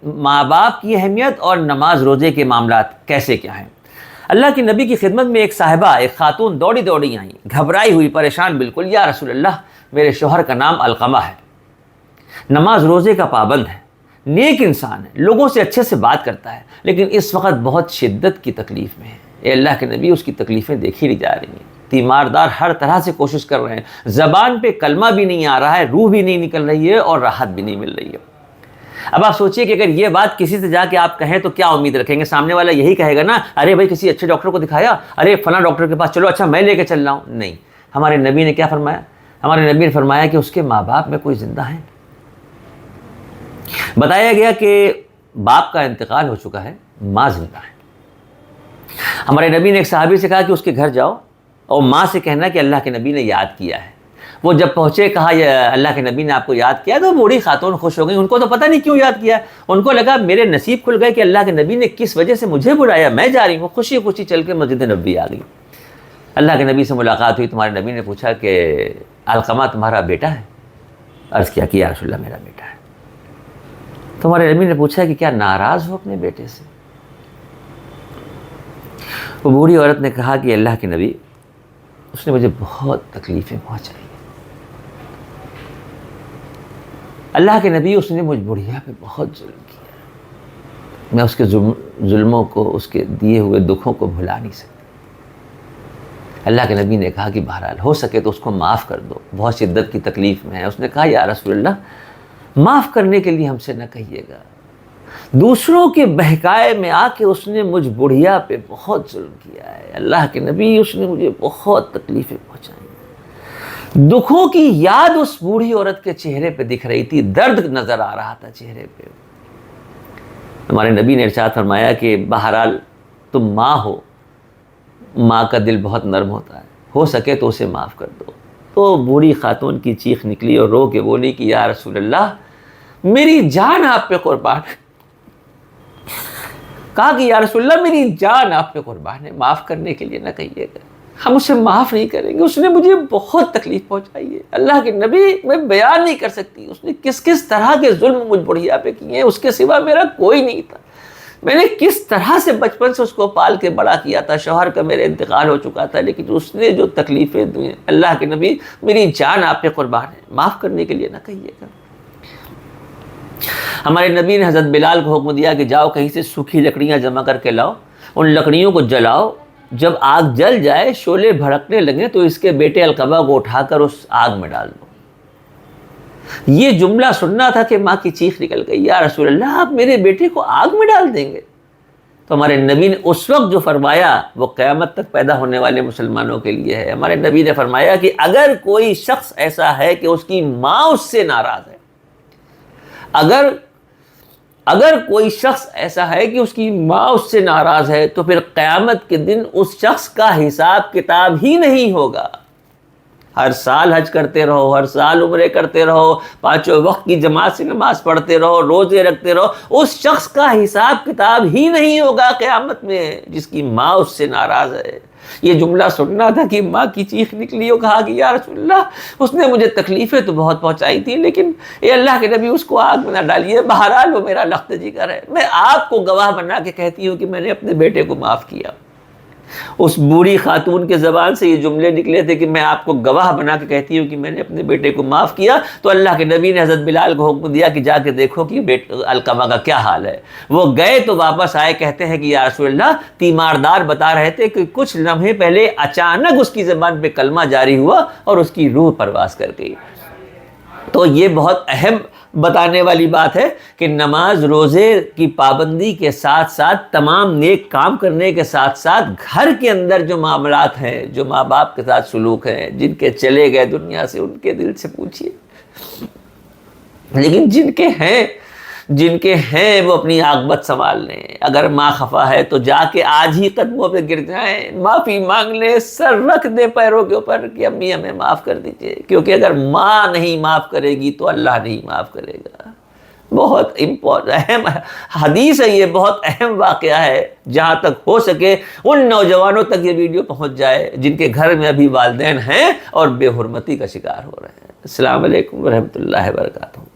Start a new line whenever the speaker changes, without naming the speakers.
ماں باپ کی اہمیت اور نماز روزے کے معاملات کیسے کیا ہیں۔ اللہ کی نبی کی خدمت میں ایک صاحبہ، ایک خاتون دوڑی آئیں، گھبرائی ہوئی، پریشان بالکل۔ یا رسول اللہ، میرے شوہر کا نام علقمہ ہے، نماز روزے کا پابند ہے، نیک انسان ہے، لوگوں سے اچھے سے بات کرتا ہے، لیکن اس وقت بہت شدت کی تکلیف میں ہے۔ اے اللہ کے نبی، اس کی تکلیفیں دیکھی نہیں جا رہی ہیں، تیماردار ہر طرح سے کوشش کر رہے ہیں، زبان پہ کلمہ بھی نہیں آ رہا ہے، روح بھی نہیں نکل رہی ہے اور راحت بھی نہیں مل رہی ہے۔ اب آپ سوچئے کہ اگر یہ بات کسی سے جا کے آپ کہیں تو کیا امید رکھیں گے؟ سامنے والا یہی کہے گا نا، ارے بھائی کسی اچھے ڈاکٹر کو دکھایا، ارے فلاں ڈاکٹر کے پاس چلو، اچھا میں لے کے چل رہا ہوں۔ نہیں، ہمارے نبی نے کیا فرمایا؟ ہمارے نبی نے فرمایا کہ اس کے ماں باپ میں کوئی زندہ ہیں۔ بتایا گیا کہ باپ کا انتقال ہو چکا ہے، ماں زندہ ہے۔ ہمارے نبی نے ایک صحابی سے کہا کہ اس کے گھر جاؤ اور ماں سے کہنا کہ اللہ کے نبی نے یاد کیا ہے۔ وہ جب پہنچے، کہا اللہ کے نبی نے آپ کو یاد کیا، تو بوڑھی خاتون خوش ہو گئی۔ ان کو تو پتہ نہیں کیوں یاد کیا، ان کو لگا میرے نصیب کھل گئے کہ اللہ کے نبی نے کس وجہ سے مجھے بلایا، میں جا رہی ہوں۔ خوشی خوشی چل کے مسجد نبوی آ گئی۔ اللہ کے نبی سے ملاقات ہوئی، تمہارے نبی نے پوچھا کہ علقمہ تمہارا بیٹا ہے؟ عرض کیا کہ یا رسول اللہ میرا بیٹا ہے۔ تمہارے نبی نے پوچھا کہ کیا ناراض ہو اپنے بیٹے سے؟ وہ بوڑھی عورت نے کہا کہ اللہ کے نبی، اس نے مجھے بہت تکلیفیں پہنچائی، اللہ کے نبی اس نے مجھ بڑھیا پہ بہت ظلم کیا، میں اس کے ظلموں کو، اس کے دیے ہوئے دکھوں کو بھلا نہیں سکتی۔ اللہ کے نبی نے کہا کہ بہرحال ہو سکے تو اس کو معاف کر دو، بہت شدت کی تکلیف میں ہے۔ اس نے کہا یا رسول اللہ، معاف کرنے کے لیے ہم سے نہ کہیے گا، دوسروں کے بہکائے میں آ کے اس نے مجھ بڑھیا پہ بہت ظلم کیا ہے، اللہ کے نبی اس نے مجھے بہت تکلیفیں پہنچائی۔ دکھوں کی یاد اس بوڑھی عورت کے چہرے پہ دکھ رہی تھی، درد نظر آ رہا تھا چہرے پہ۔ ہمارے نبی نے ارشاد فرمایا کہ بہرحال تم ماں ہو، ماں کا دل بہت نرم ہوتا ہے، ہو سکے تو اسے معاف کر دو۔ تو بوڑھی خاتون کی چیخ نکلی اور رو کے بولی کہ یا رسول اللہ، میری جان آپ پہ قربان ہے۔ کہا کہ یا رسول اللہ، میری جان آپ پہ قربان ہے، معاف کرنے کے لیے نہ کہیے گا، ہم اسے معاف نہیں کریں گے، اس نے مجھے بہت تکلیف پہنچائی ہے۔ اللہ کے نبی، میں بیان نہیں کر سکتی اس نے کس کس طرح کے ظلم مجھ بڑھیا پہ کیے ہیں، اس کے سوا میرا کوئی نہیں تھا۔ میں نے کس طرح سے بچپن سے اس کو پال کے بڑا کیا تھا، شوہر کا میرے انتقال ہو چکا تھا، لیکن اس نے جو تکلیفیں دی ہیں، اللہ کے نبی میری جان آپ پہ قربان ہے، معاف کرنے کے لیے نہ کہیے گا۔ ہمارے نبی نے حضرت بلال کو حکم دیا کہ جاؤ کہیں سے سوکھی لکڑیاں جمع کر کے لاؤ، ان لکڑیوں کو جلاؤ، جب آگ جل جائے، شعلے بھڑکنے لگے تو اس کے بیٹے علقمہ کو اٹھا کر اس آگ میں ڈال دو۔ یہ جملہ سننا تھا کہ ماں کی چیخ نکل گئی، یا رسول اللہ، آپ میرے بیٹے کو آگ میں ڈال دیں گے؟ تو ہمارے نبی نے اس وقت جو فرمایا وہ قیامت تک پیدا ہونے والے مسلمانوں کے لیے ہے۔ ہمارے نبی نے فرمایا کہ اگر کوئی شخص ایسا ہے کہ اس کی ماں اس سے ناراض ہے، اگر کوئی شخص ایسا ہے کہ اس کی ماں اس سے ناراض ہے، تو پھر قیامت کے دن اس شخص کا حساب کتاب ہی نہیں ہوگا۔ ہر سال حج کرتے رہو، ہر سال عمرے کرتے رہو، پانچوں وقت کی جماعت سے نماز پڑھتے رہو، روزے رکھتے رہو، اس شخص کا حساب کتاب ہی نہیں ہوگا قیامت میں جس کی ماں اس سے ناراض ہے۔ یہ جملہ سننا تھا کہ ماں کی چیخ نکلی اور کہا کہ یا رسول اللہ، اس نے مجھے تکلیفیں تو بہت پہنچائی تھی، لیکن اے اللہ کے نبی، اس کو آگ میں نہ ڈالیے، بہرحال وہ میرا لخت جگر ہے۔ میں آپ کو گواہ بنا کے کہتی ہوں کہ میں نے اپنے بیٹے کو معاف کیا۔ اس بوڑھی خاتون کے زبان سے یہ جملے نکلے تھے کہ میں آپ کو گواہ بنا کے کہتی ہوں کہ میں نے اپنے بیٹے کو معاف کیا۔ تو اللہ کے نبی نے حضرت بلال کو حکم دیا کہ جا کے دیکھو کہ علقمہ کا کیا حال ہے۔ وہ گئے تو واپس آئے، کہتے ہیں کہ یا رسول اللہ، تیماردار بتا رہے تھے کہ کچھ لمحے پہلے اچانک اس کی زبان پہ کلمہ جاری ہوا اور اس کی روح پرواز کر گئی۔ تو یہ بہت اہم بتانے والی بات ہے کہ نماز روزے کی پابندی کے ساتھ ساتھ، تمام نیک کام کرنے کے ساتھ ساتھ، گھر کے اندر جو معاملات ہیں، جو ماں باپ کے ساتھ سلوک ہیں، جن کے چلے گئے دنیا سے، ان کے دل سے پوچھیے، لیکن جن کے ہیں وہ اپنی عاقبت سنبھال لیں۔ اگر ماں خفا ہے تو جا کے آج ہی قدموں پہ گر جائیں، معافی مانگ لیں، سر رکھ دیں پیروں کے اوپر کہ امی ہمیں معاف کر دیجئے، کیونکہ اگر ماں نہیں معاف کرے گی تو اللہ نہیں معاف کرے گا۔ بہت اہم حدیث ہے، یہ بہت اہم واقعہ ہے۔ جہاں تک ہو سکے ان نوجوانوں تک یہ ویڈیو پہنچ جائے جن کے گھر میں ابھی والدین ہیں اور بے حرمتی کا شکار ہو رہے ہیں۔ السلام علیکم ورحمۃ اللہ وبرکاتہ۔